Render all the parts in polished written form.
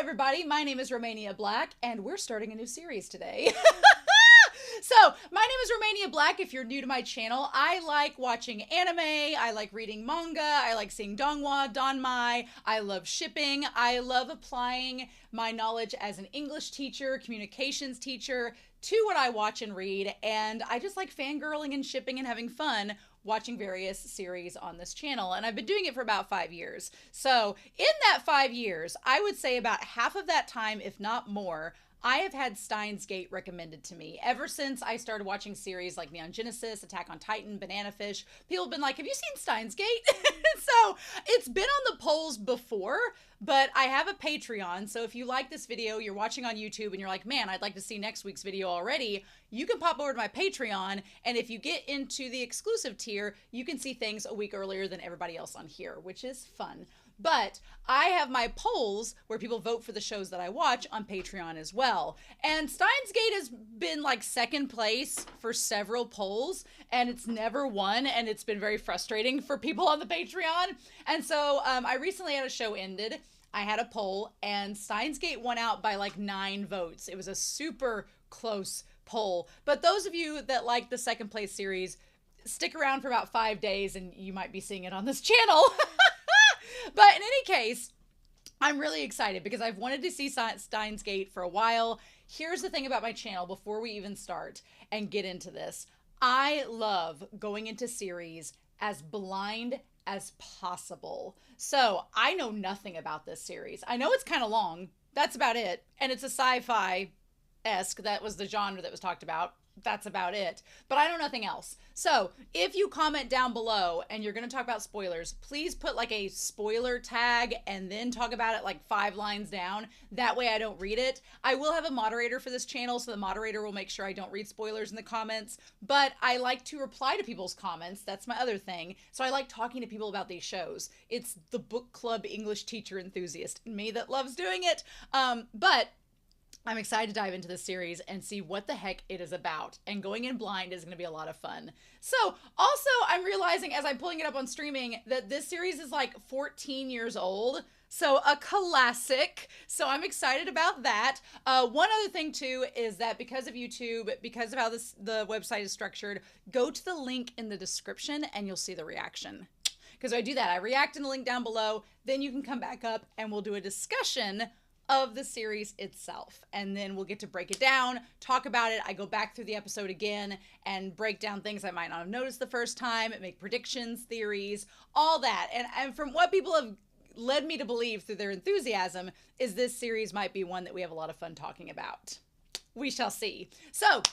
everybody. My name is Romania Black, and we're starting a new series today. So, my name is Romania Black. If you're new to my channel, I like watching anime, I like reading manga, I like seeing donghua, danmai, I love shipping, I love applying my knowledge as an English teacher, communications teacher, to what I watch and read, and I just like fangirling and shipping and having fun watching various series on this channel, and I've been doing it for about 5 years. So in that 5 years, I would say about half of that time, if not more, I have had SteinsGate recommended to me. Ever since I started watching series like Neon Genesis, Attack on Titan, Banana Fish, people have been like, have you seen SteinsGate? So it's been on the polls before, but I have a Patreon. So if you like this video, you're watching on YouTube and you're like, man, I'd like to see next week's video already, you can pop over to my Patreon. And if you get into the exclusive tier, you can see things a week earlier than everybody else on here, which is fun. But I have my polls where people vote for the shows that I watch on Patreon as well. And SteinsGate has been like second place for several polls, and it's never won, and it's been very frustrating for people on the Patreon. And so I recently had a show ended. I had a poll, and SteinsGate won out by like 9 votes. It was a super close poll. But those of you that like the second place series, stick around for about 5 days, and you might be seeing it on this channel. But in any case, I'm really excited because I've wanted to see SteinsGate for a while. Here's the thing about my channel before we even start and get into this. I love going into series as blind as possible. So I know nothing about this series. I know it's kind of long. That's about it. And it's a sci-fi-esque. That was the genre that was talked about. That's about it. But I know nothing else. So if you comment down below and you're going to talk about spoilers, please put like a spoiler tag and then talk about it like 5 lines down. That way I don't read it. I will have a moderator for this channel, so the moderator will make sure I don't read spoilers in the comments. But I like to reply to people's comments. That's my other thing. So I like talking to people about these shows. It's the book club English teacher enthusiast in me that loves doing it. But I'm excited to dive into this series and see what the heck it is about. And going in blind is going to be a lot of fun. So also I'm realizing as I'm pulling it up on streaming that this series is like 14 years old. So a classic. So I'm excited about that. One other thing too is that because of YouTube, because of how the website is structured, go to the link in the description and you'll see the reaction. Because I do that. I react in the link down below. Then you can come back up and we'll do a discussion of the series itself, and then we'll get to break it down, talk about it. I go back through the episode again and break down things I might not have noticed the first time, make predictions, theories, all that. And from what people have led me to believe through their enthusiasm is this series might be one that we have a lot of fun talking about. We shall see. So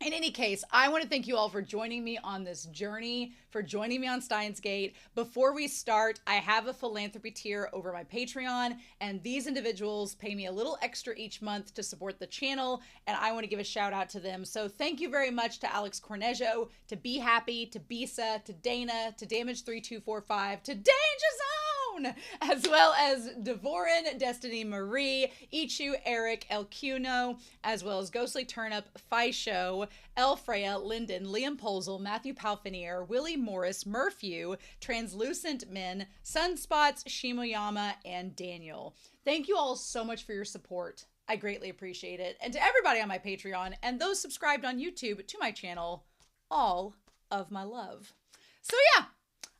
in any case, I want to thank you all for joining me on this journey, for joining me on SteinsGate. Before we start, I have a philanthropy tier over my Patreon, and these individuals pay me a little extra each month to support the channel, and I want to give a shout out to them. So thank you very much to Alex Cornejo, to Be Happy, to Bisa, to Dana, to Damage3245, to Danger Zone, as well as Devorin, Destiny Marie, Ichu, Eric, El Cuno, as well as Ghostly Turnip, Fisho, El Freya, Linden, Liam Polzel, Matthew Palfinier, Willie Morris, Murphew, Translucent Men, Sunspots, Shimoyama, and Daniel. Thank you all so much for your support. I greatly appreciate it. And to everybody on my Patreon and those subscribed on YouTube to my channel, all of my love. So yeah,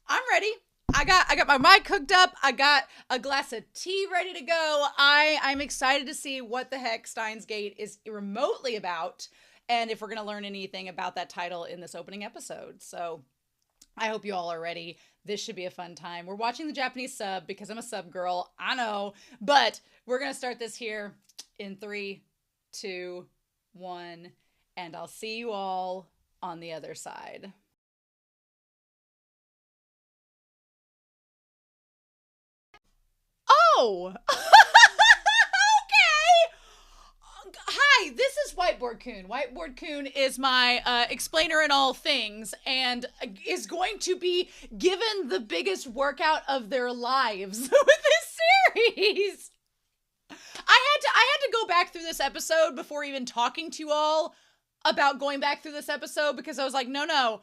I'm ready. I got my mic hooked up. I got a glass of tea ready to go. I'm excited to see what the heck SteinsGate is remotely about, and if we're going to learn anything about that title in this opening episode. So I hope you all are ready. This should be a fun time. We're watching the Japanese sub because I'm a sub girl. I know. But we're going to start this here in 3, 2, 1. And I'll see you all on the other side. Oh! Hi, this is Whiteboard-kun. Whiteboard-kun is my explainer in all things and is going to be given the biggest workout of their lives with this series. I had to go back through this episode before even talking to you all about going back through this episode because I was like, no.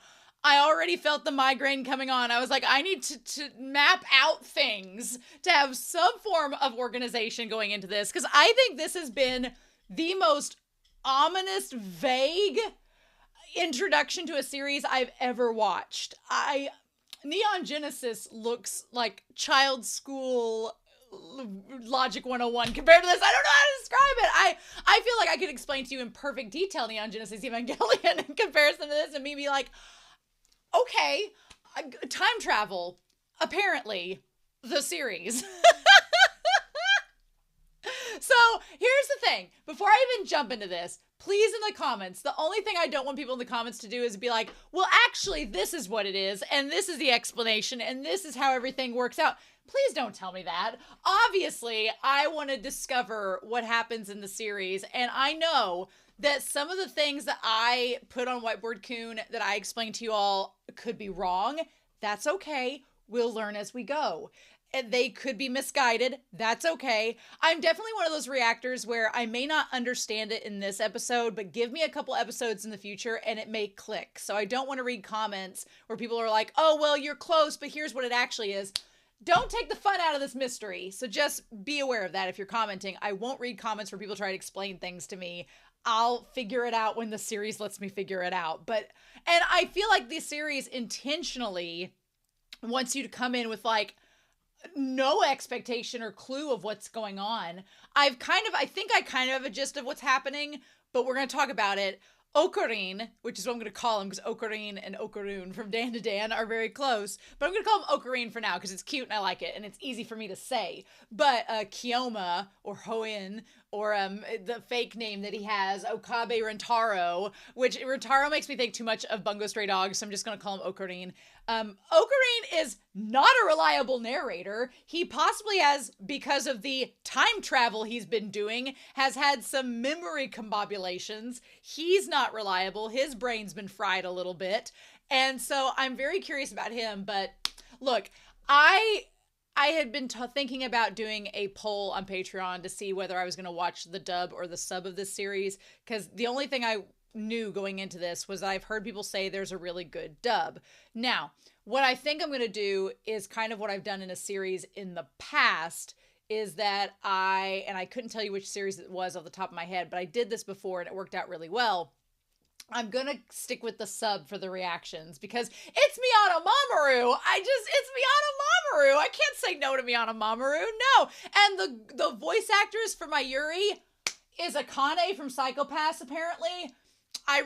I already felt the migraine coming on. I was like, I need to map out things, to have some form of organization going into this, because I think this has been the most ominous, vague introduction to a series I've ever watched. Neon Genesis looks like child school Logic 101 compared to this. I don't know how to describe it. I feel like I could explain to you in perfect detail Neon Genesis Evangelion in comparison to this, and me be like, okay, time travel, apparently, the series. So here's the thing. Before I even jump into this, please in the comments, the only thing I don't want people in the comments to do is be like, well, actually, this is what it is, and this is the explanation, and this is how everything works out. Please don't tell me that. Obviously, I want to discover what happens in the series, and I know that some of the things that I put on Whiteboard-kun that I explained to you all could be wrong. That's okay. We'll learn as we go. And they could be misguided. That's okay. I'm definitely one of those reactors where I may not understand it in this episode, but give me a couple episodes in the future and it may click. So I don't want to read comments where people are like, oh, well, you're close, but here's what it actually is. Don't take the fun out of this mystery. So just be aware of that if you're commenting. I won't read comments where people try to explain things to me. I'll figure it out when the series lets me figure it out. And I feel like this series intentionally wants you to come in with like no expectation or clue of what's going on. I think I kind of have a gist of what's happening, but we're going to talk about it. Ocarine, which is what I'm going to call him because Ocarine and Okarun from Dan to Dan are very close, but I'm going to call him Ocarine for now because it's cute and I like it and it's easy for me to say. But Kioma or Hoenn or the fake name that he has, Okabe Rentaro, which Rentaro makes me think too much of Bungo Stray Dogs, so I'm just going to call him Ocarine. Ocarine is not a reliable narrator. He possibly has, because of the time travel he's been doing, has had some memory combobulations. He's not reliable. His brain's been fried a little bit. And so I'm very curious about him. But look, I had been thinking about doing a poll on Patreon to see whether I was going to watch the dub or the sub of this series, because the only thing I knew going into this was that I've heard people say there's a really good dub. Now, what I think I'm going to do is kind of what I've done in a series in the past, is that I couldn't tell you which series it was off the top of my head, but I did this before and it worked out really well. I'm going to stick with the sub for the reactions because it's Miyano Mamoru. It's Miyano Mamoru. I can't say no to Miyano Mamoru. No. And the voice actress for my Yuri is Akane from Psycho-Pass, apparently. I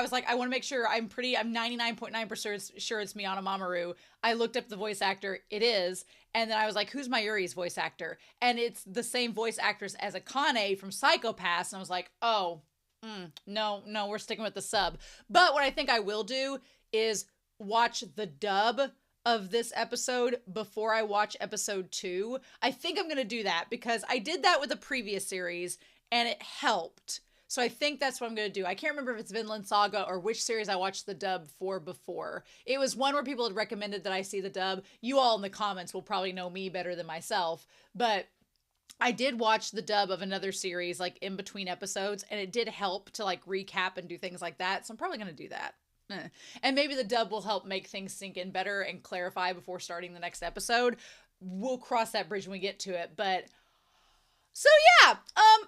was like, I want to make sure I'm 99.9% sure it's Miyano Mamoru. I looked up the voice actor. It is. And then I was like, who's my Yuri's voice actor? And it's the same voice actress as Akane from Psycho-Pass. And I was like, oh, no, we're sticking with the sub. But what I think I will do is watch the dub of this episode before I watch episode 2. I think I'm going to do that because I did that with the previous series and it helped. So I think that's what I'm going to do. I can't remember if it's Vinland Saga or which series I watched the dub for before. It was one where people had recommended that I see the dub. You all in the comments will probably know me better than myself. But I did watch the dub of another series like in between episodes, and it did help to like recap and do things like that. So I'm probably going to do that. And maybe the dub will help make things sink in better and clarify before starting the next episode. We'll cross that bridge when we get to it. But so yeah,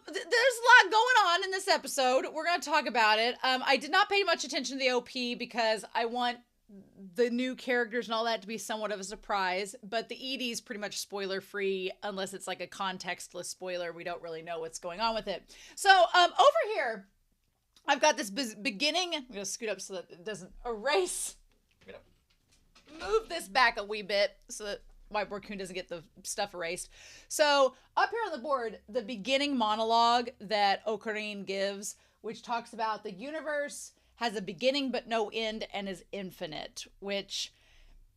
there's a lot going on in this episode. We're going to talk about it. I did not pay much attention to the OP because I want the new characters and all that to be somewhat of a surprise, but the ED is pretty much spoiler free unless it's like a contextless spoiler. We don't really know what's going on with it. So over here, I've got this beginning. I'm going to scoot up so that it doesn't erase. I'm going to move this back a wee bit so that Whiteboard-kun doesn't get the stuff erased. So up here on the board, the beginning monologue that Ocarine gives, which talks about the universe has a beginning but no end and is infinite, which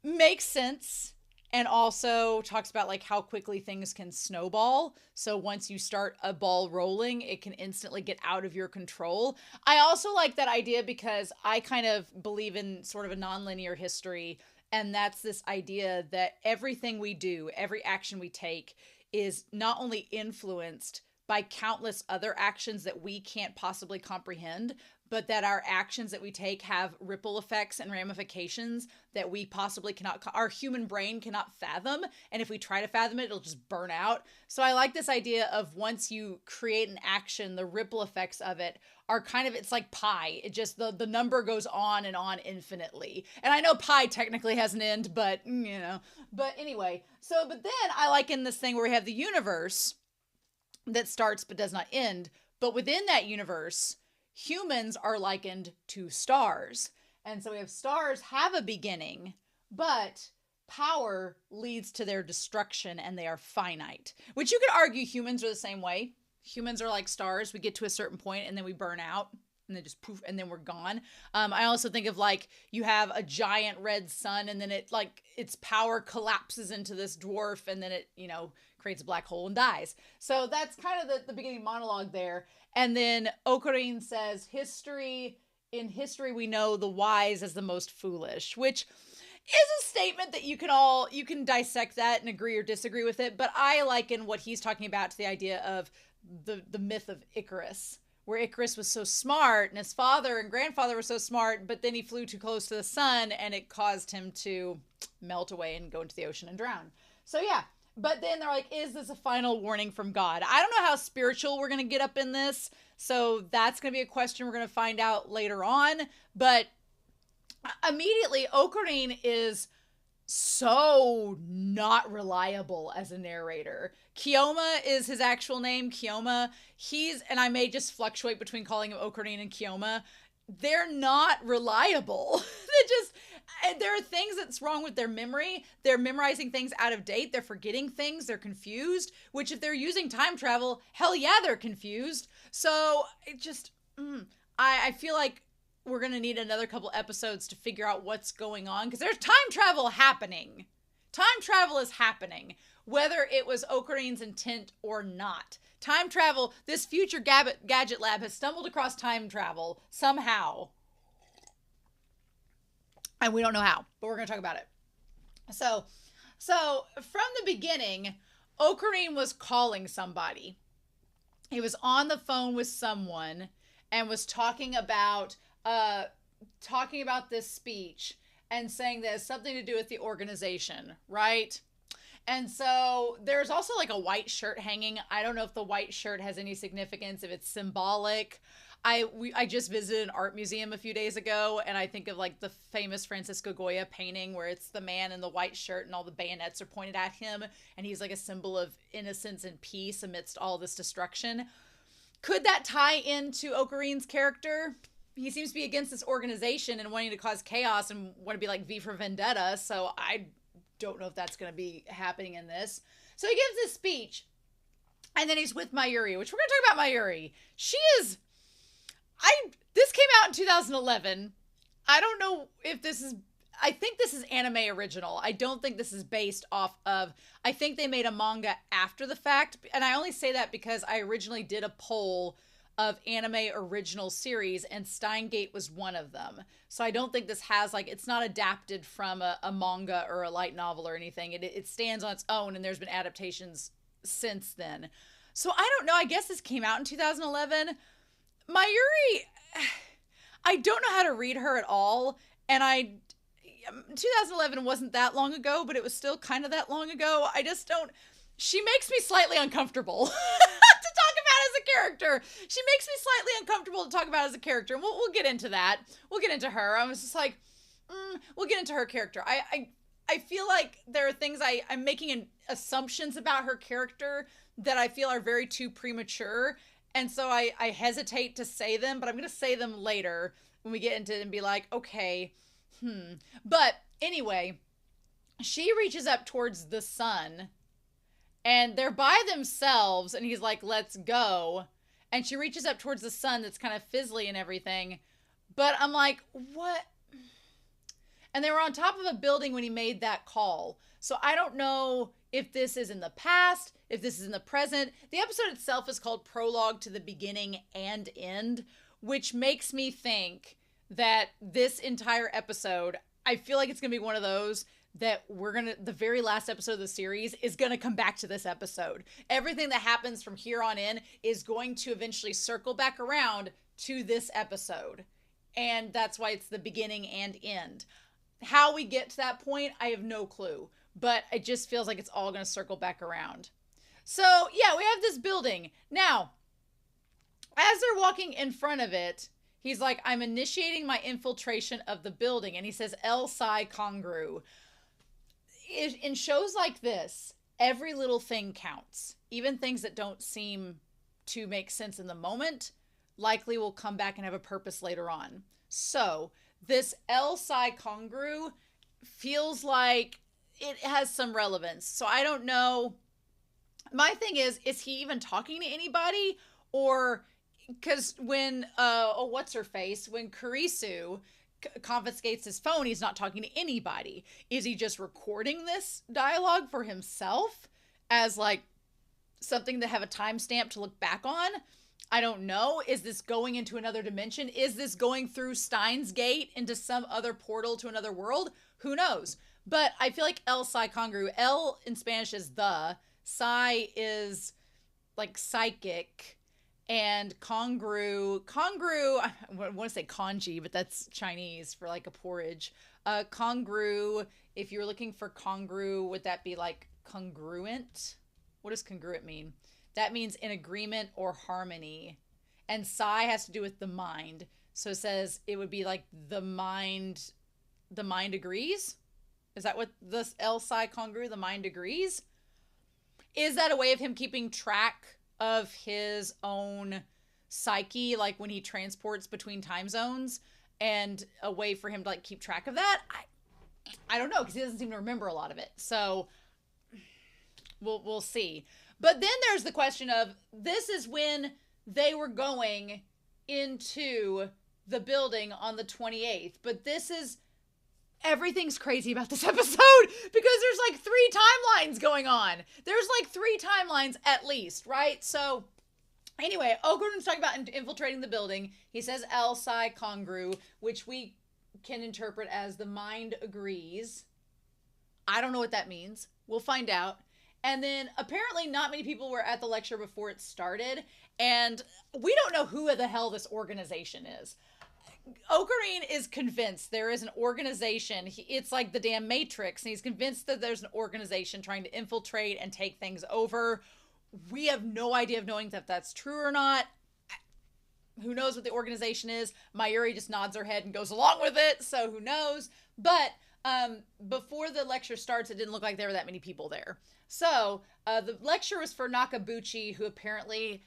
makes sense. And also talks about like how quickly things can snowball. So once you start a ball rolling, it can instantly get out of your control. I also like that idea because I kind of believe in sort of a nonlinear history. And that's this idea that everything we do, every action we take is not only influenced by countless other actions that we can't possibly comprehend, but that our actions that we take have ripple effects and ramifications that we possibly cannot, our human brain cannot fathom. And if we try to fathom it, it'll just burn out. So I like this idea of once you create an action, the ripple effects of it are kind of, it's like pi. It just, the number goes on and on infinitely. And I know pi technically has an end, but but anyway. So, but then I like in this thing where we have the universe that starts but does not end. But within that universe, humans are likened to stars. And so we have stars have a beginning, but power leads to their destruction and they are finite. Which you could argue humans are the same way. Humans are like stars. We get to a certain point and then we burn out and then just poof and then we're gone. I also think of like you have a giant red sun and then it like its power collapses into this dwarf and then it, creates a black hole and dies. So that's kind of the beginning monologue there. And then Ocarine says, in history we know the wise as the most foolish, which is a statement that you can dissect that and agree or disagree with it. But I liken what he's talking about to the idea of the myth of Icarus, where Icarus was so smart and his father and grandfather were so smart, but then he flew too close to the sun and it caused him to melt away and go into the ocean and drown. So yeah. But then they're like, is this a final warning from God? I don't know how spiritual we're going to get up in this. So that's going to be a question we're going to find out later on. But immediately, Ocarine is so not reliable as a narrator. Kioma is his actual name, Kioma. And I may just fluctuate between calling him Ocarine and Kioma. They're not reliable. There are things that's wrong with their memory. They're memorizing things out of date. They're forgetting things. They're confused, which if they're using time travel, hell yeah, they're confused. So it just, I feel like we're going to need another couple episodes to figure out what's going on because there's time travel happening. Time travel is happening, whether it was Ocarine's intent or not. Time travel, this future gadget lab has stumbled across time travel somehow. And we don't know how, but we're going to talk about it. So from the beginning, Ocarine was calling somebody. He was on the phone with someone and was talking about this speech and saying that it has something to do with the organization, right? And so there's also like a white shirt hanging. I don't know if the white shirt has any significance, if it's symbolic. I just visited an art museum a few days ago, and I think of like the famous Francisco Goya painting where it's the man in the white shirt and all the bayonets are pointed at him, and he's like a symbol of innocence and peace amidst all this destruction. Could that tie into Ocarine's character? He seems to be against this organization and wanting to cause chaos and want to be like V for Vendetta, so I don't know if that's going to be happening in this. So he gives this speech, and then he's with Mayuri, which we're going to talk about Mayuri. This came out in 2011. I don't know if I think this is anime original. I don't think this is based off of, I think they made a manga after the fact. And I only say that because I originally did a poll of anime original series and SteinsGate was one of them. So I don't think this has it's not adapted from a manga or a light novel or anything. It stands on its own and there's been adaptations since then. So I don't know. I guess this came out in 2011. Mayuri, I don't know how to read her at all. And 2011 wasn't that long ago, but it was still kind of that long ago. She makes me slightly uncomfortable to talk about as a character. She makes me slightly uncomfortable to talk about as a character. And we'll get into that. We'll get into her. I was just like, we'll get into her character. I feel like there are things I'm making assumptions about her character that I feel are very too premature. And so I hesitate to say them, but I'm going to say them later when we get into it and be like, okay, But anyway, she reaches up towards the sun and they're by themselves and he's like, let's go. And she reaches up towards the sun that's kind of fizzly and everything. But I'm like, what? And they were on top of a building when he made that call. So I don't know if this is in the past, if this is in the present. The episode itself is called Prologue to the Beginning and End, which makes me think that this entire episode, I feel like it's going to be one of those that the very last episode of the series is going to come back to this episode. Everything that happens from here on in is going to eventually circle back around to this episode. And that's why it's the beginning and end. How we get to that point, I have no clue. But it just feels like it's all going to circle back around. So, yeah, we have this building. Now, as they're walking in front of it, he's like, I'm initiating my infiltration of the building. And he says, El Psi Congru. In shows like this, every little thing counts. Even things that don't seem to make sense in the moment likely will come back and have a purpose later on. So this El Psi Congru feels like it has some relevance. So I don't know. My thing is he even talking to anybody? Or because when what's her face, when Kurisu confiscates his phone, he's not talking to anybody. Is he just recording this dialogue for himself as like something to have a timestamp to look back on? I don't know. Is this going into another dimension? Is this going through SteinsGate into some other portal to another world? Who knows? But I feel like El Psi Congru. El in Spanish is the. Psi is like psychic. And Congru, I want to say kanji, but that's Chinese for like a porridge. Congru, if you're looking for congru, would that be like congruent? What does congruent mean? That means in agreement or harmony. And psi has to do with the mind. So it says it would be like the mind agrees? Is that what this El Psi Congru, the mind agrees? Is that a way of him keeping track of his own psyche, like when he transports between time zones, and a way for him to like keep track of that? I don't know, because he doesn't seem to remember a lot of it. So we'll see. But then there's the question of, this is when they were going into the building on the 28th. But this is, everything's crazy about this episode because there's like 3 timelines going on. There's like 3 timelines at least, right? So anyway, Ogren's talking about infiltrating the building. He says El Psi Congru, which we can interpret as the mind agrees. I don't know what that means. We'll find out. And then apparently not many people were at the lecture before it started. And we don't know who the hell this organization is. Ocarine is convinced there is an organization. It's like the damn Matrix. And he's convinced that there's an organization trying to infiltrate and take things over. We have no idea of knowing if that's true or not. Who knows what the organization is? Mayuri just nods her head and goes along with it. So who knows? But before the lecture starts, it didn't look like there were that many people there. So the lecture was for Nakabuchi, who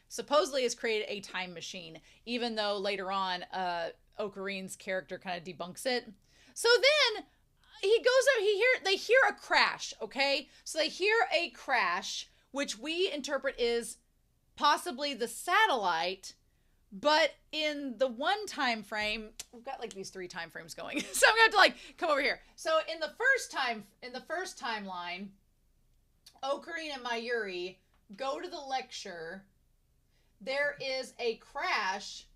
supposedly has created a time machine, even though later on Okarine's character kind of debunks it. So then he goes out, they hear a crash, okay? So they hear a crash, which we interpret is possibly the satellite, but in the one time frame, we've got like these 3 time frames going. So I'm gonna have to like come over here. So in the first timeline, Ocarine and Mayuri go to the lecture. There is a crash,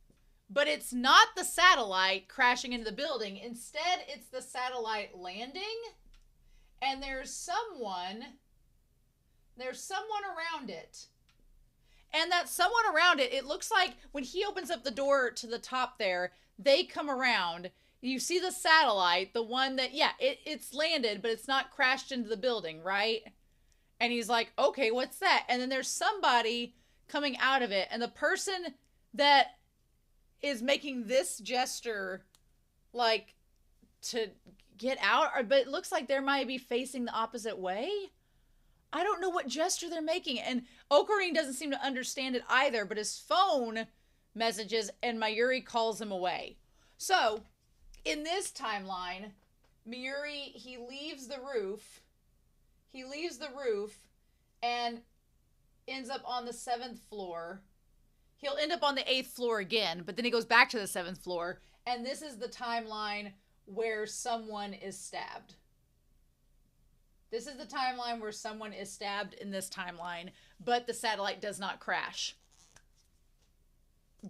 but it's not the satellite crashing into the building. Instead, it's the satellite landing, and there's someone around it. And that someone around it, it looks like when he opens up the door to the top there, they come around. You see the satellite, the one that, yeah, it's landed, but it's not crashed into the building, right? And he's like, okay, what's that? And then there's somebody coming out of it. And the person that is making this gesture, like, to get out, but it looks like they might be facing the opposite way. I don't know what gesture they're making. And Ocarine doesn't seem to understand it either, but his phone messages and Mayuri calls him away. So, in this timeline, Mayuri, he leaves the roof and ends up on the 7th floor. He'll end up on the 8th floor again, but then he goes back to the 7th floor. And this is the timeline where someone is stabbed. This is the timeline where someone is stabbed in this timeline, but the satellite does not crash.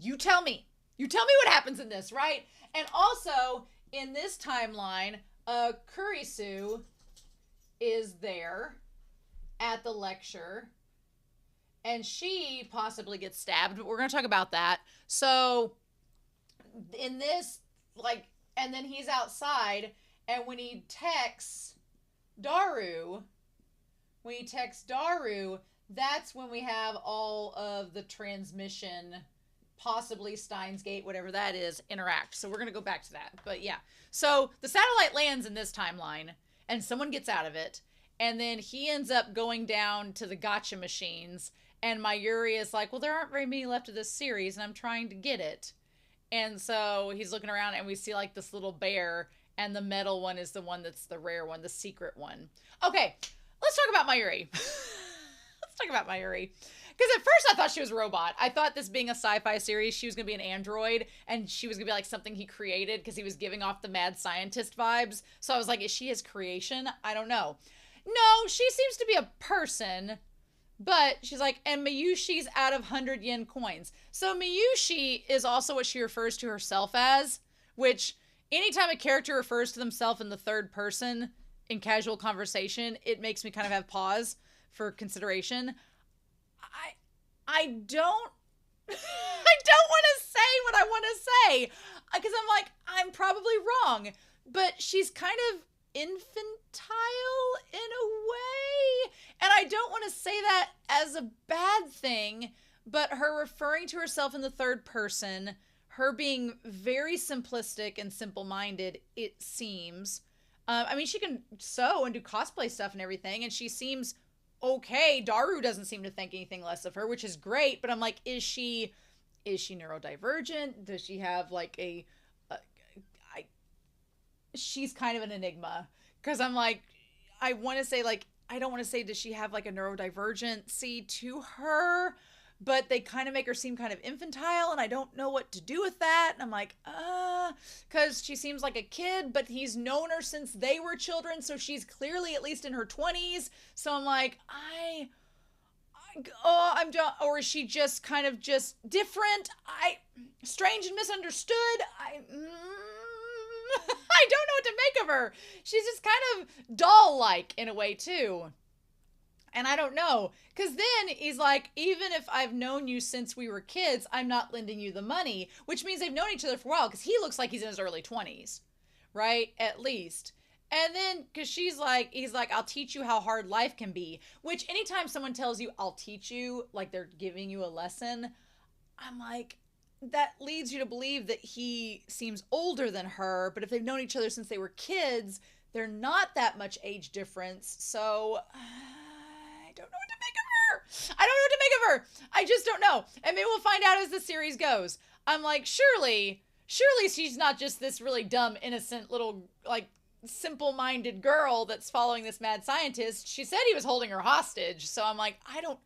You tell me. You tell me what happens in this, right? And also, in this timeline, Kurisu is there at the lecture, and she possibly gets stabbed, but we're going to talk about that. So, in this, like, and then he's outside, and when he texts Daru, that's when we have all of the transmission, possibly SteinsGate, whatever that is, interact. So we're going to go back to that. But yeah. So the satellite lands in this timeline, and someone gets out of it, and then he ends up going down to the gotcha machines, and Mayuri is like, well, there aren't very many left of this series, and I'm trying to get it. And so he's looking around, and we see like this little bear, and the metal one is the one that's the rare one, the secret one. Okay, let's talk about Mayuri. Let's talk about Mayuri. Because at first I thought she was a robot. I thought this being a sci-fi series, she was going to be an android, and she was going to be like something he created because he was giving off the mad scientist vibes. So I was like, is she his creation? I don't know. No, she seems to be a person, but she's like, and Miyushi's out of 100 yen coins. So Miyushi is also what she refers to herself as, which anytime a character refers to themselves in the third person in casual conversation, it makes me kind of have pause for consideration. I don't want to say what I want to say because I'm like, I'm probably wrong, but she's kind of infantile in a way, and I don't want to say that as a bad thing, but her referring to herself in the third person, her being very simplistic and simple-minded, it seems. I mean, she can sew and do cosplay stuff and everything, and she seems okay. Daru doesn't seem to think anything less of her, which is great, but I'm like, is she neurodivergent? Does she have like she's kind of an enigma, because I'm like, I want to say, like, I don't want to say does she have like a neurodivergency to her, but they kind of make her seem kind of infantile, and I don't know what to do with that. And I'm like, because she seems like a kid, but he's known her since they were children, so she's clearly at least in her 20s. So I'm like, I'm done. Or is she just kind of just different? Strange and misunderstood. I don't know what to make of her. She's just kind of doll-like in a way too. And I don't know, because then he's like, even if I've known you since we were kids, I'm not lending you the money, which means they've known each other for a while, because he looks like he's in his early 20s, right? At least. And then, because he's like, I'll teach you how hard life can be, which anytime someone tells you, I'll teach you, like they're giving you a lesson, I'm like, that leads you to believe that he seems older than her, but if they've known each other since they were kids, they're not that much age difference, so I don't know what to make of her. I don't know what to make of her. I just don't know. And maybe we'll find out as the series goes. I'm like, surely she's not just this really dumb, innocent little, like, simple-minded girl that's following this mad scientist. She said he was holding her hostage. So I'm like, I don't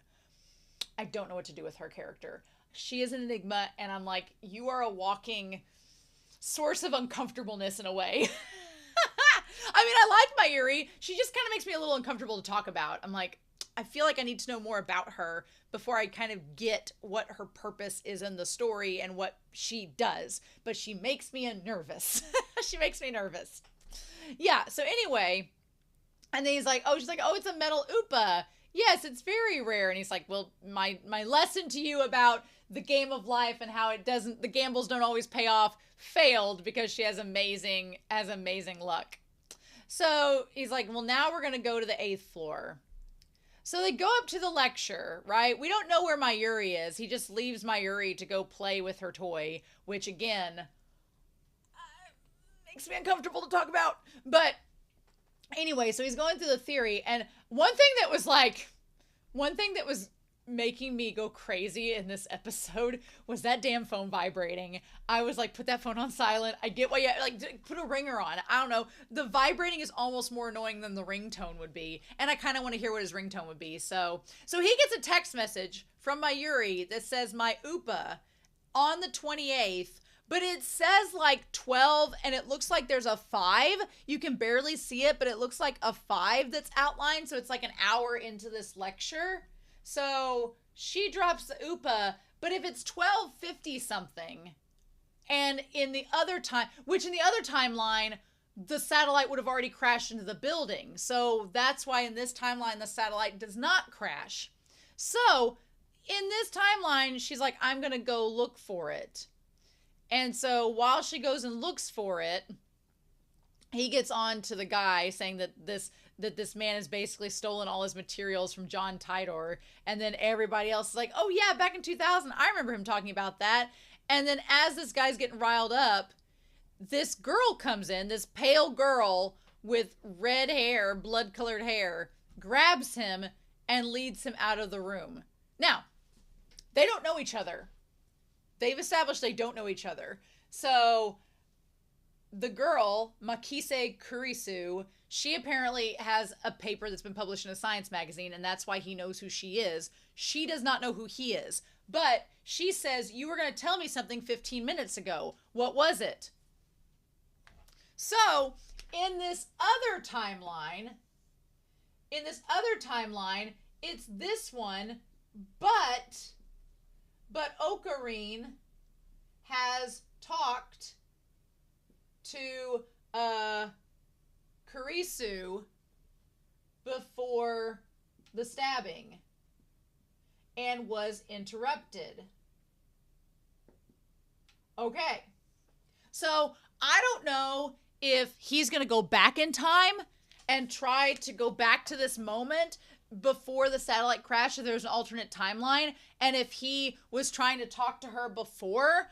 know what to do with her character. She is an enigma, and I'm like, you are a walking source of uncomfortableness in a way. I mean, I like Mayuri. She just kind of makes me a little uncomfortable to talk about. I'm like, I feel like I need to know more about her before I kind of get what her purpose is in the story and what she does. But she makes me nervous. She makes me nervous. Yeah, so anyway, and then she's like, oh, it's a metal Oopa. Yes, it's very rare. And he's like, well, my lesson to you about the game of life and how the gambles don't always pay off failed because she has amazing luck. So he's like, well, now we're going to go to the 8th floor. So they go up to the lecture, right? We don't know where Mayuri is. He just leaves Mayuri to go play with her toy, which again, makes me uncomfortable to talk about. But anyway, so he's going through the theory. And one thing that was making me go crazy in this episode was that damn phone vibrating. I was like, put that phone on silent. I get why you like put a ringer on. I don't know. The vibrating is almost more annoying than the ringtone would be, and I kind of want to hear what his ringtone would be. So he gets a text message from Mayuri that says my Oopa on the 28th, but it says like 12, and it looks like there's a 5. You can barely see it, but it looks like a 5 that's outlined. So it's like an hour into this lecture. So she drops the Oopa, but if it's 12:50 something, and in the other timeline, the satellite would have already crashed into the building. So that's why in this timeline, the satellite does not crash. So in this timeline, she's like, I'm going to go look for it. And so while she goes and looks for it, he gets on to the guy saying that this man has basically stolen all his materials from John Titor. And then everybody else is like, oh yeah, back in 2000, I remember him talking about that. And then as this guy's getting riled up, this girl comes in, this pale girl with red hair, blood-colored hair, grabs him and leads him out of the room. Now, they don't know each other. They've established they don't know each other. So the girl, Makise Kurisu, she apparently has a paper that's been published in a science magazine, and that's why he knows who she is. She does not know who he is. But she says, you were going to tell me something 15 minutes ago. What was it? So, in this other timeline, it's this one, but Ocarine has talked to Kurisu before the stabbing and was interrupted. Okay. So, I don't know if he's going to go back in time and try to go back to this moment before the satellite crash, if there's an alternate timeline, and if he was trying to talk to her before.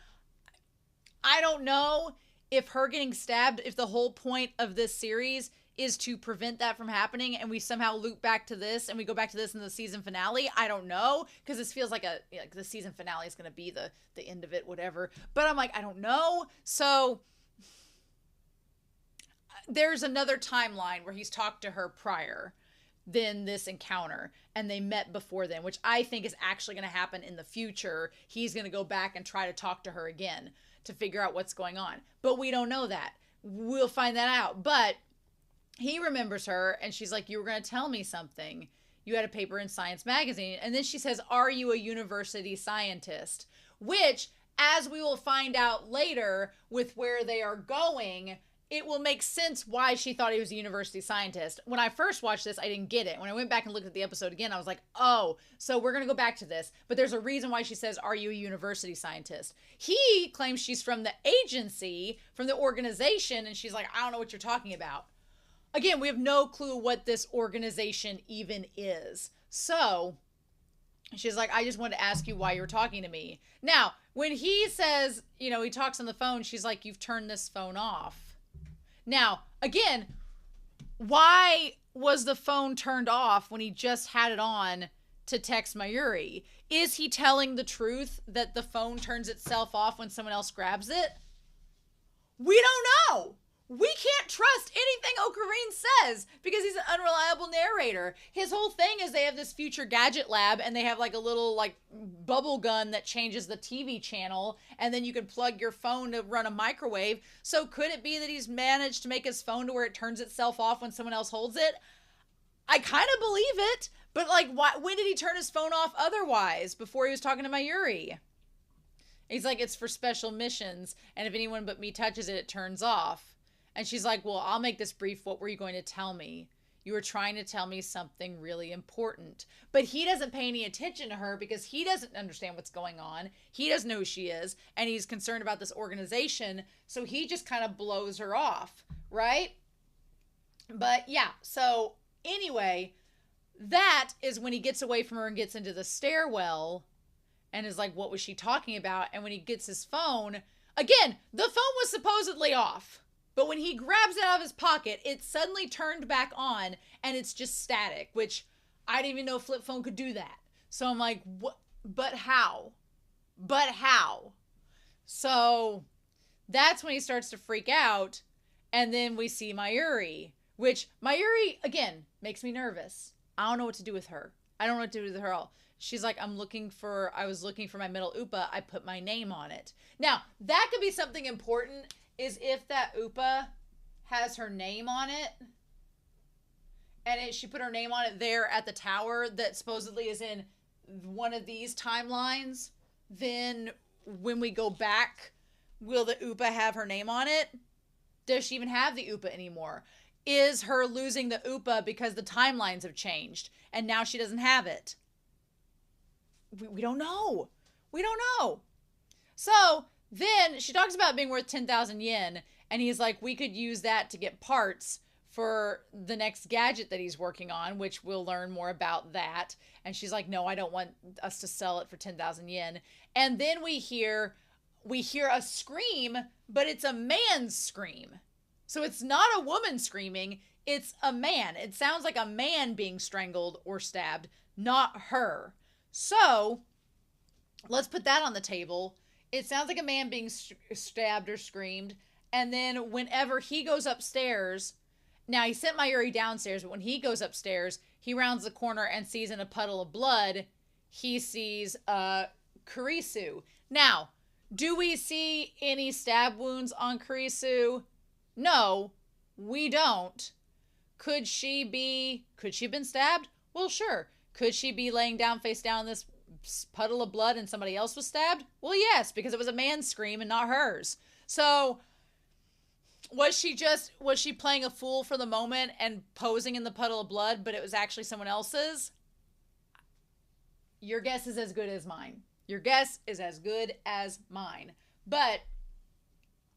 I don't know if her getting stabbed, if the whole point of this series is to prevent that from happening, and we somehow loop back to this, and we go back to this in the season finale. I don't know, because this feels like the season finale is going to be the end of it, whatever. But I'm like, I don't know. So there's another timeline where he's talked to her prior than this encounter, and they met before then, which I think is actually going to happen in the future. He's going to go back and try to talk to her again to figure out what's going on. But we don't know that. We'll find that out. But he remembers her, and she's like, you were going to tell me something. You had a paper in Science Magazine. And then she says, are you a university scientist? Which, as we will find out later with where they are going, it will make sense why she thought he was a university scientist. When I first watched this, I didn't get it. When I went back and looked at the episode again, I was like, oh, so we're going to go back to this. But there's a reason why she says, are you a university scientist? He claims she's from the agency, from the organization, and she's like, I don't know what you're talking about. Again, we have no clue what this organization even is. So she's like, I just wanted to ask you why you were talking to me. Now, when he says, he talks on the phone, she's like, you've turned this phone off. Now, again, why was the phone turned off when he just had it on to text Mayuri? Is he telling the truth that the phone turns itself off when someone else grabs it? We don't know. We can't trust anything Ocarine says because he's an unreliable narrator. His whole thing is they have this future gadget lab and they have like a little bubble gun that changes the TV channel, and then you can plug your phone to run a microwave. So could it be that he's managed to make his phone to where it turns itself off when someone else holds it? I kind of believe it, but why? When did he turn his phone off otherwise before he was talking to Mayuri? He's like, it's for special missions, and if anyone but me touches it, it turns off. And she's like, well, I'll make this brief. What were you going to tell me? You were trying to tell me something really important. But he doesn't pay any attention to her because he doesn't understand what's going on. He doesn't know who she is. And he's concerned about this organization. So he just kind of blows her off, right? But yeah, so anyway, that is when he gets away from her and gets into the stairwell and is like, what was she talking about? And when he gets his phone, again, the phone was supposedly off. But when he grabs it out of his pocket, it suddenly turned back on and it's just static, which I didn't even know a flip phone could do that. So I'm like, what? But how? But how? So that's when he starts to freak out. And then we see Mayuri, which Mayuri, again, makes me nervous. I don't know what to do with her. I don't know what to do with her at all. She's like, I was looking for my middle Upa. I put my name on it. Now, that could be something important, is if that Upa has her name on it, and she put her name on it there at the tower that supposedly is in one of these timelines, then when we go back, will the Upa have her name on it? Does she even have the Upa anymore? Is her losing the Upa because the timelines have changed and now she doesn't have it? We don't know. We don't know. So Then she talks about being worth 10,000 yen, and he's like, we could use that to get parts for the next gadget that he's working on, which we'll learn more about that. And she's like, no, I don't want us to sell it for 10,000 yen. And then we hear a scream, but it's a man's scream. So it's not a woman screaming, it's a man. It sounds like a man being strangled or stabbed, not her. So let's put that on the table. It sounds like a man being stabbed or screamed. And then whenever he goes upstairs, now he sent Mayuri downstairs, but when he goes upstairs, he rounds the corner and sees in a puddle of blood, he sees Kurisu. Now, do we see any stab wounds on Kurisu? No, we don't. Could she have been stabbed? Well, sure. Could she be laying down face down in this puddle of blood and somebody else was stabbed? Well, yes, because it was a man's scream and not hers. So was she playing a fool for the moment and posing in the puddle of blood, but it was actually someone else's? Your guess is as good as mine. Your guess is as good as mine. But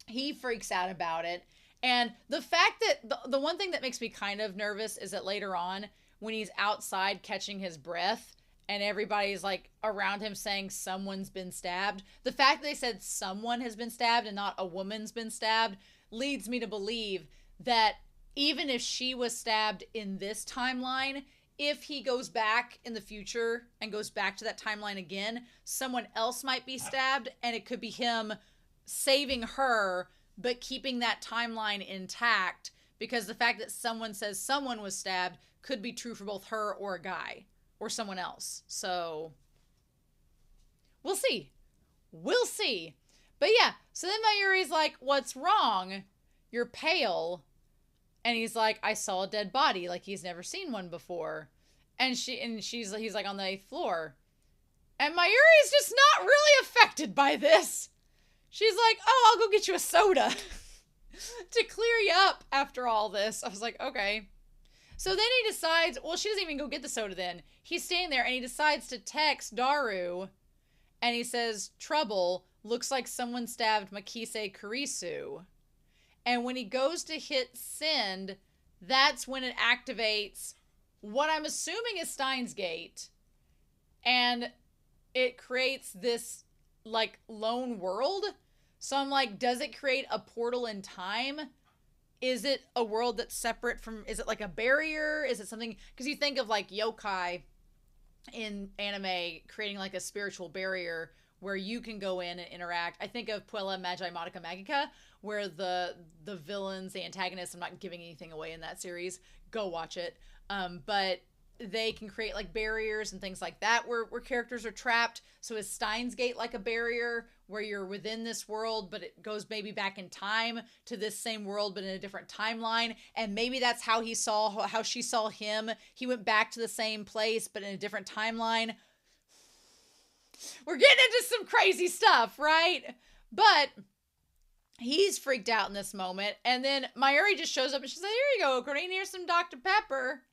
he freaks out about it. And the fact that the one thing that makes me kind of nervous is that later on, when he's outside catching his breath and everybody's like around him saying someone's been stabbed, the fact that they said someone has been stabbed and not a woman's been stabbed leads me to believe that even if she was stabbed in this timeline, if he goes back in the future and goes back to that timeline again, someone else might be stabbed, and it could be him saving her but keeping that timeline intact, because the fact that someone says someone was stabbed could be true for both her or a guy or someone else. So we'll see. We'll see. But yeah, so then Mayuri's like, what's wrong? You're pale. And he's like, I saw a dead body, like he's never seen one before. And he's like on the 8th floor. And Mayuri's just not really affected by this. She's like, oh, I'll go get you a soda to clear you up after all this. I was like, okay. So then he decides, well, she doesn't even go get the soda then. He's staying there and he decides to text Daru. And he says, trouble, looks like someone stabbed Makise Kurisu. And when he goes to hit send, that's when it activates what I'm assuming is SteinsGate. And it creates this like lone world. So I'm like, does it create a portal in time? Is it a world that's separate from, is it like a barrier? Is it something, because you think of like yokai in anime creating like a spiritual barrier where you can go in and interact. I think of Puella Magi Madoka Magica, where the villains, the antagonists, I'm not giving anything away in that series, go watch it, but they can create like barriers and things like that where characters are trapped. So is SteinsGate like a barrier where you're within this world, but it goes maybe back in time to this same world, but in a different timeline? And maybe that's how she saw him. He went back to the same place, but in a different timeline. We're getting into some crazy stuff, right? But he's freaked out in this moment. And then Mayuri just shows up and she's like, here you go, Green, here's some Dr. Pepper.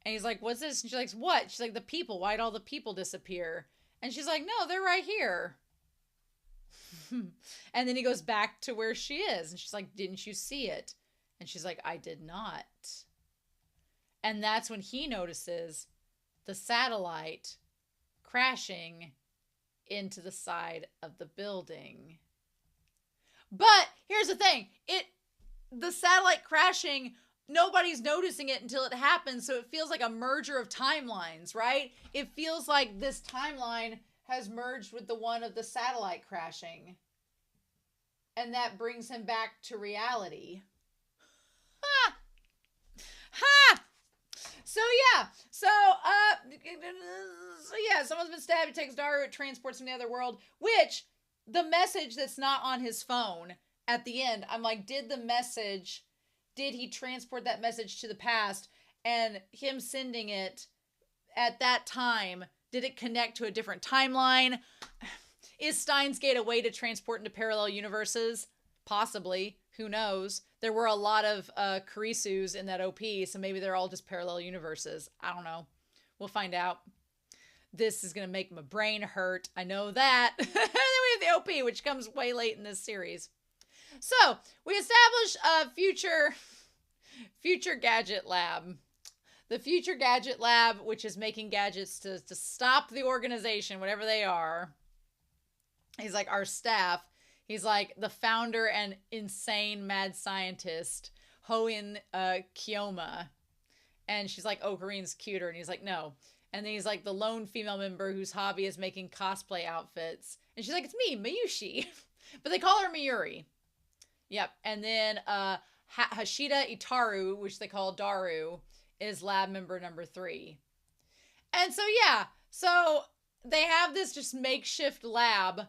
And he's like, what's this? And she's like, what? She's like, the people. Why'd all the people disappear? And she's like, no, they're right here. And then he goes back to where she is. And she's like, didn't you see it? And she's like, I did not. And that's when he notices the satellite crashing into the side of the building. But here's the thing. The satellite crashing, nobody's noticing it until it happens, so it feels like a merger of timelines, right? It feels like this timeline has merged with the one of the satellite crashing. And that brings him back to reality. Ha! Ha! So someone's been stabbed, he takes Daru, it transports him to the other world, which, the message that's not on his phone at the end, I'm like, did he transport that message to the past, and him sending it at that time, did it connect to a different timeline? Is SteinsGate a way to transport into parallel universes? Possibly. Who knows? There were a lot of Kurisus in that OP, so maybe they're all just parallel universes. I don't know. We'll find out. This is going to make my brain hurt. I know that. And then we have the OP, which comes way late in this series. So we establish a future gadget lab. The future gadget lab, which is making gadgets to stop the organization, whatever they are. He's like, our staff. He's like the founder and insane mad scientist, Hoin Kioma. And she's like, oh, Kareem's cuter. And he's like, no. And then he's like the lone female member whose hobby is making cosplay outfits. And she's like, it's me, Mayushi. But they call her Mayuri. Yep. And then Hashida Itaru, which they call Daru, is lab member number 3. And so, yeah. So they have this just makeshift lab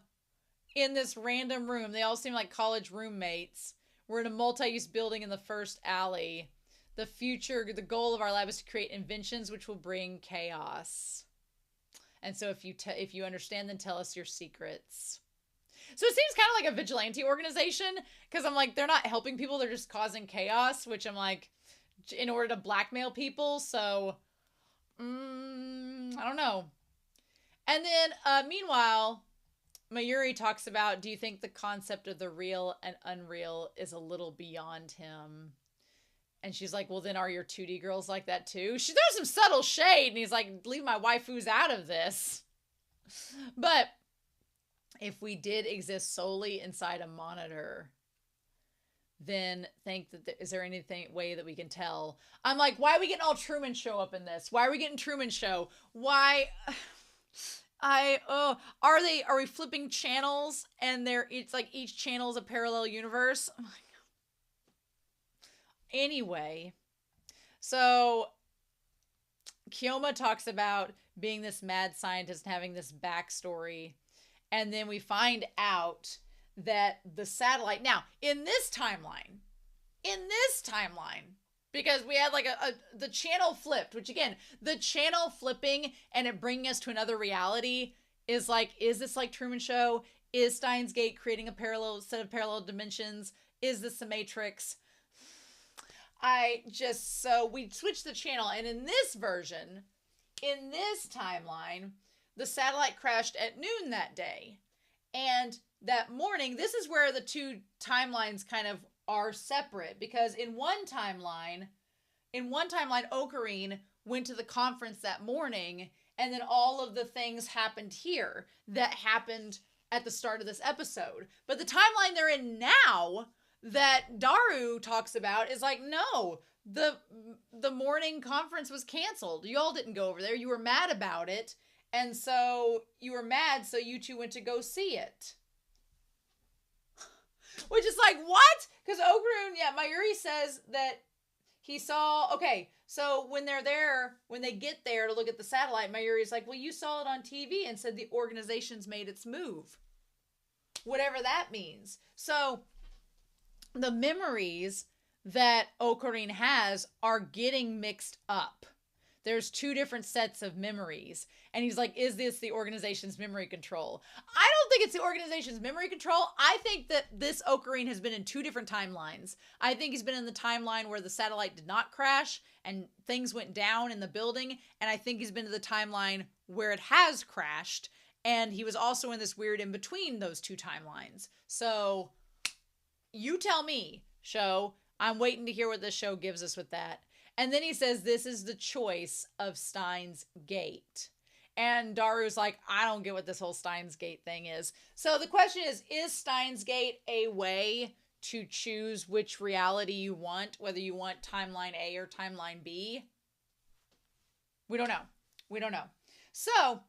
in this random room. They all seem like college roommates. We're in a multi-use building in the first alley. The goal of our lab is to create inventions which will bring chaos. And so if you understand, then tell us your secrets. So it seems kind of like a vigilante organization, because I'm like, they're not helping people, they're just causing chaos, which I'm like, in order to blackmail people. So, I don't know. And then, meanwhile, Mayuri talks about, do you think the concept of the real and unreal is a little beyond him? And she's like, well, then are your 2D girls like that too? She throws some subtle shade, and he's like, leave my waifus out of this. But if we did exist solely inside a monitor, then is there anything way that we can tell? I'm like, why are we getting all Truman Show up in this? Why are we getting Truman Show? Why? Are we flipping channels and it's like each channel is a parallel universe? Oh my God. Anyway, so Kioma talks about being this mad scientist and having this backstory. And then we find out that the satellite, now in this timeline, because we had like the channel flipped, which again, the channel flipping and it bringing us to another reality is like, is this like Truman Show? Is SteinsGate creating a set of parallel dimensions? Is this the Matrix? So we switched the channel, and in this version, in this timeline, the satellite crashed at noon that day. And that morning, this is where the two timelines kind of are separate, because in one timeline, Ocarine went to the conference that morning, and then all of the things happened here that happened at the start of this episode. But the timeline they're in now that Daru talks about is like, no, the morning conference was canceled. You all didn't go over there. You were mad about it. And so you were mad, so you two went to go see it. Which is like, what? Because Okarun, Mayuri says that he saw, okay, so when they get there to look at the satellite, Mayuri's like, well, you saw it on TV and said the organization's made its move. Whatever that means. So the memories that Ocarine has are getting mixed up. There's 2 different sets of memories. And he's like, is this the organization's memory control? I don't think it's the organization's memory control. I think that this Ocarine has been in 2 different timelines. I think he's been in the timeline where the satellite did not crash and things went down in the building. And I think he's been in the timeline where it has crashed. And he was also in this weird in between those 2 timelines. So you tell me, show. I'm waiting to hear what this show gives us with that. And then he says, this is the choice of SteinsGate. And Daru's like, I don't get what this whole SteinsGate thing is. So the question is SteinsGate a way to choose which reality you want, whether you want timeline A or timeline B? We don't know. So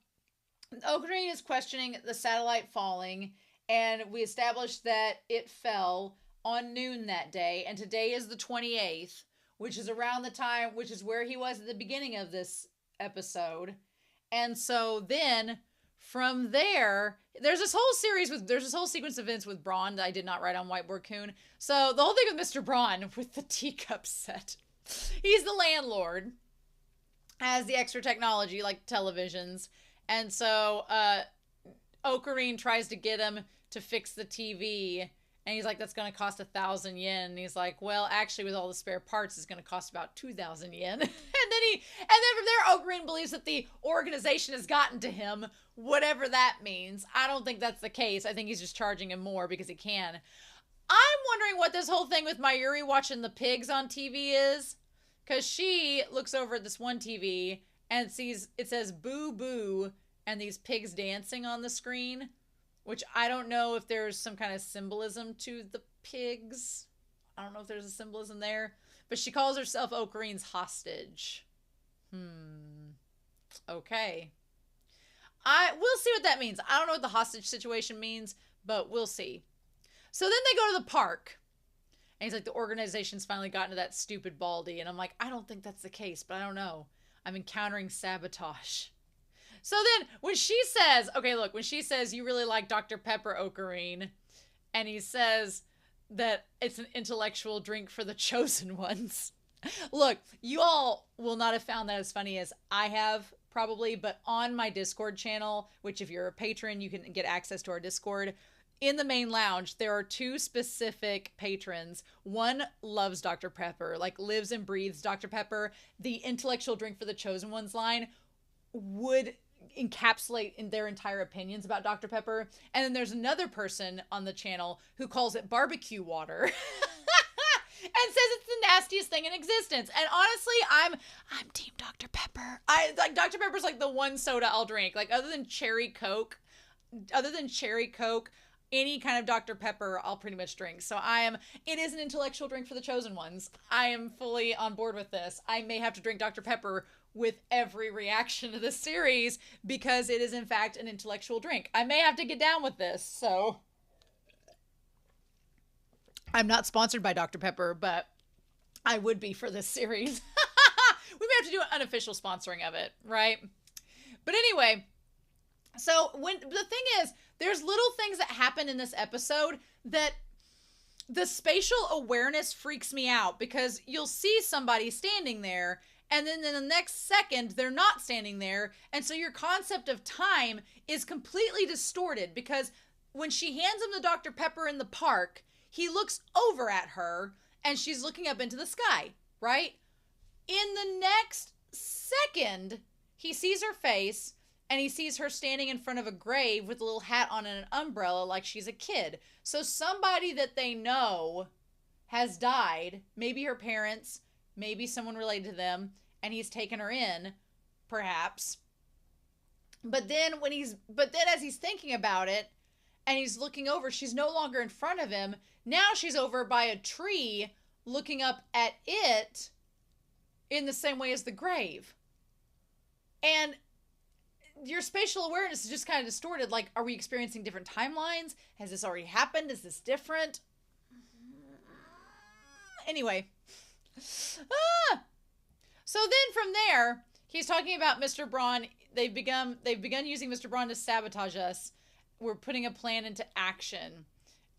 Ocarine is questioning the satellite falling, and we established that it fell on noon that day, and today is the 28th, which is around the time, which is where he was at the beginning of this episode. And so then from there, there's this whole sequence of events with Braun that I did not write on Whiteboard-kun. So the whole thing with Mr. Braun with the teacup set. He's the landlord, has the extra technology like televisions. And so Ocarine tries to get him to fix the TV, And he's like, that's going to cost 1,000 yen. And he's like, well, actually, with all the spare parts, it's going to cost about 2,000 yen. And then from there, Ocarine believes that the organization has gotten to him, whatever that means. I don't think that's the case. I think he's just charging him more because he can. I'm wondering what this whole thing with Mayuri watching the pigs on TV is. Because she looks over at this one TV and it says boo boo and these pigs dancing on the screen, which I don't know if there's some kind of symbolism to the pigs. I don't know if there's a symbolism there, but she calls herself Ocarine's hostage. Okay. We'll see what that means. I don't know what the hostage situation means, but we'll see. So then they go to the park. And he's like, the organization's finally gotten to that stupid Baldy. And I'm like, I don't think that's the case, but I don't know. I'm encountering sabotage. So then when she says, okay, look, when she says you really like Dr. Pepper, Ocarine, and he says that it's an intellectual drink for the chosen ones. Look, you all will not have found that as funny as I have probably, but on my Discord channel, which if you're a patron, you can get access to our Discord. In the main lounge, there are two specific patrons. One loves Dr. Pepper, like lives and breathes Dr. Pepper. The intellectual drink for the chosen ones line would encapsulate in their entire opinions about Dr. Pepper. And then there's another person on the channel who calls it barbecue water and says it's the nastiest thing in existence. And honestly, I'm team Dr. Pepper. Dr. Pepper's like the one soda I'll drink. Like other than cherry Coke, any kind of Dr. Pepper I'll pretty much drink. So it is an intellectual drink for the chosen ones. I am fully on board with this. I may have to drink Dr. Pepper with every reaction to this series because it is in fact an intellectual drink. I may have to get down with this. So I'm not sponsored by Dr. Pepper, but I would be for this series. We may have to do an unofficial sponsoring of it, right? But anyway, so when the thing is, there's little things that happen in this episode that the spatial awareness freaks me out because you'll see somebody standing there and then in the next second they're not standing there. And so your concept of time is completely distorted because when she hands him the Dr. Pepper in the park, he looks over at her and she's looking up into the sky, right? In the next second, he sees her face and he sees her standing in front of a grave with a little hat on and an umbrella like she's a kid. So somebody that they know has died, maybe her parents, maybe someone related to them, and he's taken her in, perhaps. But then as he's thinking about it and he's looking over, she's no longer in front of him. Now she's over by a tree looking up at it in the same way as the grave. And your spatial awareness is just kind of distorted. Like, are we experiencing different timelines? Has this already happened? Is this different? Anyway. So then from there, he's talking about Mr. Braun. They've begun using Mr. Braun to sabotage us. We're putting a plan into action.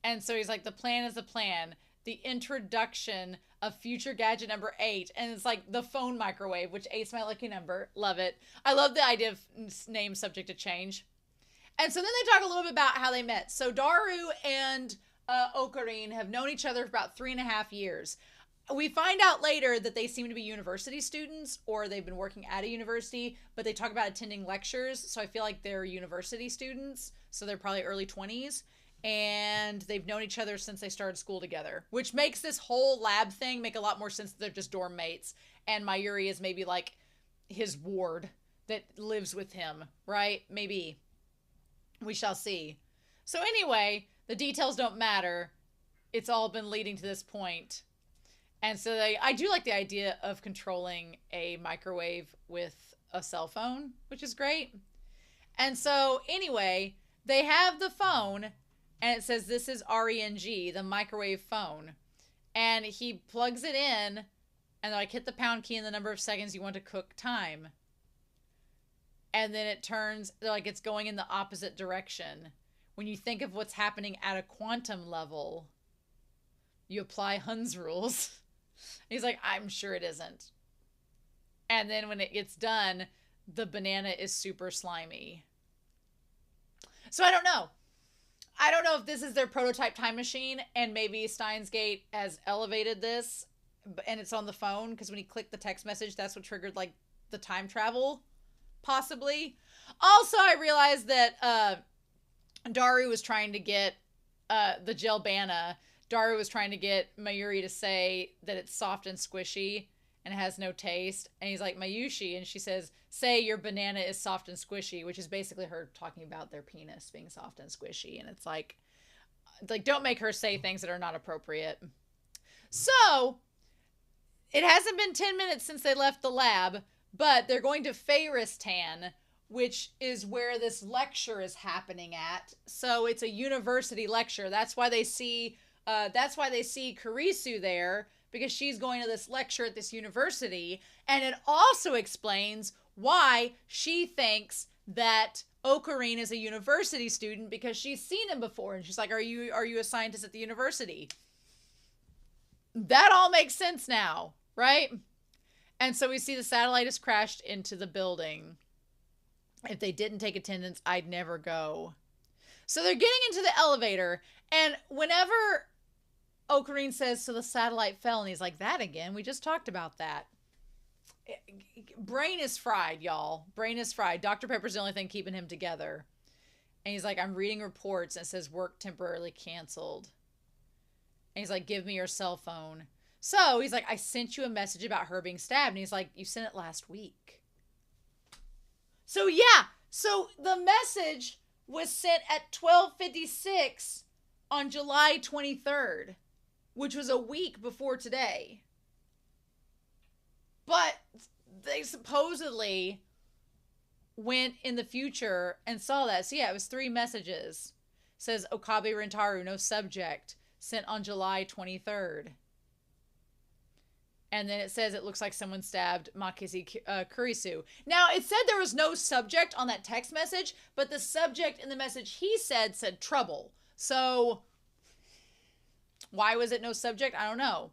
And so he's like, the plan is the plan. The introduction of future gadget number 8. And it's like the phone microwave, which 8's my lucky number. Love it. I love the idea of name subject to change. And so then they talk a little bit about how they met. So Daru and Ocarine have known each other for about 3.5 years. We find out later that they seem to be university students or they've been working at a university, but they talk about attending lectures. So I feel like they're university students. So they're probably early 20s. And they've known each other since they started school together, which makes this whole lab thing make a lot more sense that they're just dorm mates. And Mayuri is maybe like his ward that lives with him, right? Maybe. We shall see. So anyway, the details don't matter. It's all been leading to this point. And so I do like the idea of controlling a microwave with a cell phone, which is great. And so anyway, they have the phone. And it says, this is RENG, the microwave phone. And he plugs it in, and like, hit the pound key and the number of seconds you want to cook time. And then it turns, like, it's going in the opposite direction. When you think of what's happening at a quantum level, you apply Hund's rules. He's like, I'm sure it isn't. And then when it gets done, the banana is super slimy. So I don't know. I don't know if this is their prototype time machine, and maybe SteinsGate has elevated this, and it's on the phone, because when he clicked the text message, that's what triggered, like, the time travel, possibly. Also, I realized that Daru was trying to get the gel bana. Daru was trying to get Mayuri to say that it's soft and squishy and it has no taste. And he's like, Mayushi. And she says, say your banana is soft and squishy, which is basically her talking about their penis being soft and squishy. And it's like don't make her say things that are not appropriate. So it hasn't been 10 minutes since they left the lab, but they're going to Feiristan, which is where this lecture is happening at. So it's a university lecture. That's why they see Kurisu there, because she's going to this lecture at this university. And it also explains why she thinks that Ocarine is a university student, because she's seen him before. And she's like, are you a scientist at the university? That all makes sense now, right? And so we see the satellite has crashed into the building. If they didn't take attendance, I'd never go. So they're getting into the elevator, and whenever Ocarine says, so the satellite fell, and he's like, that again? We just talked about that. Brain is fried, y'all. Brain is fried. Dr. Pepper's the only thing keeping him together. And he's like, I'm reading reports, and it says work temporarily canceled. And he's like, give me your cell phone. So he's like, I sent you a message about her being stabbed. And he's like, you sent it last week. So yeah, so the message was sent at 12:56 on July 23rd, which was a week before today. But they supposedly went in the future and saw that. So yeah, it was 3 messages. It says Okabe Rentaru, no subject, sent on July 23rd. And then it says it looks like someone stabbed Makisi Kurisu. Now, it said there was no subject on that text message, but the subject in the message he said trouble. So, why was it no subject? I don't know.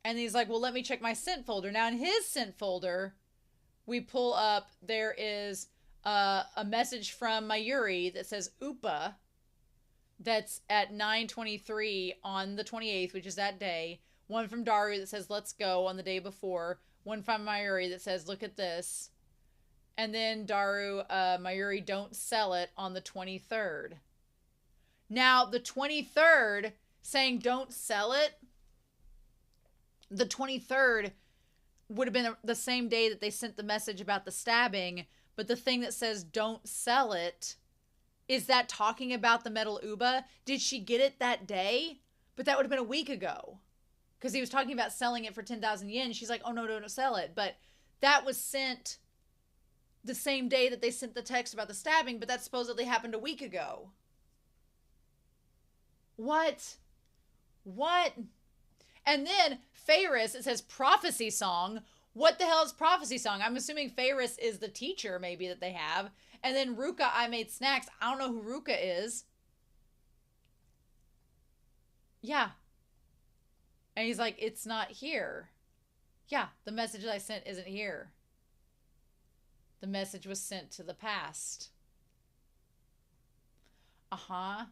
And he's like, well, let me check my sent folder. Now, in his sent folder, we pull up, there is a message from Mayuri that says Upa. That's at 9:23 on the 28th, which is that day. One from Daru that says, let's go, on the day before. One from Mayuri that says, look at this. And then Daru, Mayuri, don't sell it on the 23rd. Now, the 23rd saying don't sell it, the 23rd would have been the same day that they sent the message about the stabbing. But the thing that says don't sell it, is that talking about the metal uba? Did she get it that day? But that would have been a week ago. Because he was talking about selling it for 10,000 yen. She's like, oh, no, don't sell it. But that was sent the same day that they sent the text about the stabbing, but that supposedly happened a week ago. What? And then Feiris, it says prophecy song. What the hell is prophecy song? I'm assuming Feiris is the teacher maybe that they have. And then Ruka, I made snacks. I don't know who Ruka is. Yeah. And he's like, it's not here. Yeah, the message I sent isn't here. The message was sent to the past. Uh-huh.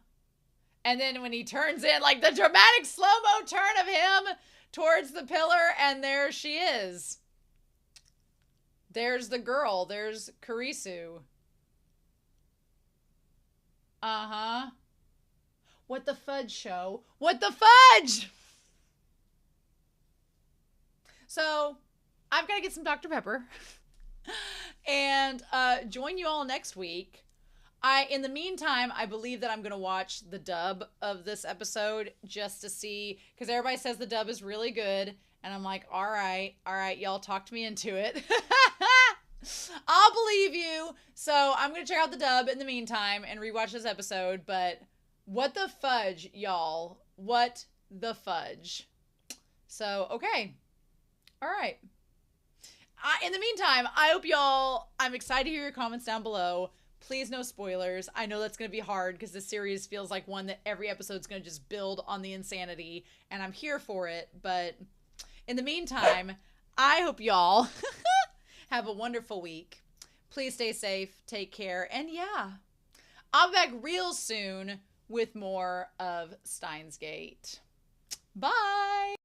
And then when he turns in, like the dramatic slow-mo turn of him towards the pillar, and there she is. There's the girl. There's Kurisu. Uh-huh. What the fudge show? What the fudge? So, I've got to get some Dr. Pepper and join you all next week. In the meantime, I believe that I'm going to watch the dub of this episode just to see, because everybody says the dub is really good. And I'm like, all right, y'all talked me into it. I'll believe you. So I'm going to check out the dub in the meantime and rewatch this episode. But what the fudge, y'all? What the fudge? So, okay. All right. In the meantime, I hope y'all, I'm excited to hear your comments down below. Please no spoilers. I know that's going to be hard because this series feels like one that every episode is going to just build on the insanity, and I'm here for it. But in the meantime, I hope y'all have a wonderful week. Please stay safe, take care, and yeah, I'll be back real soon with more of SteinsGate. Bye.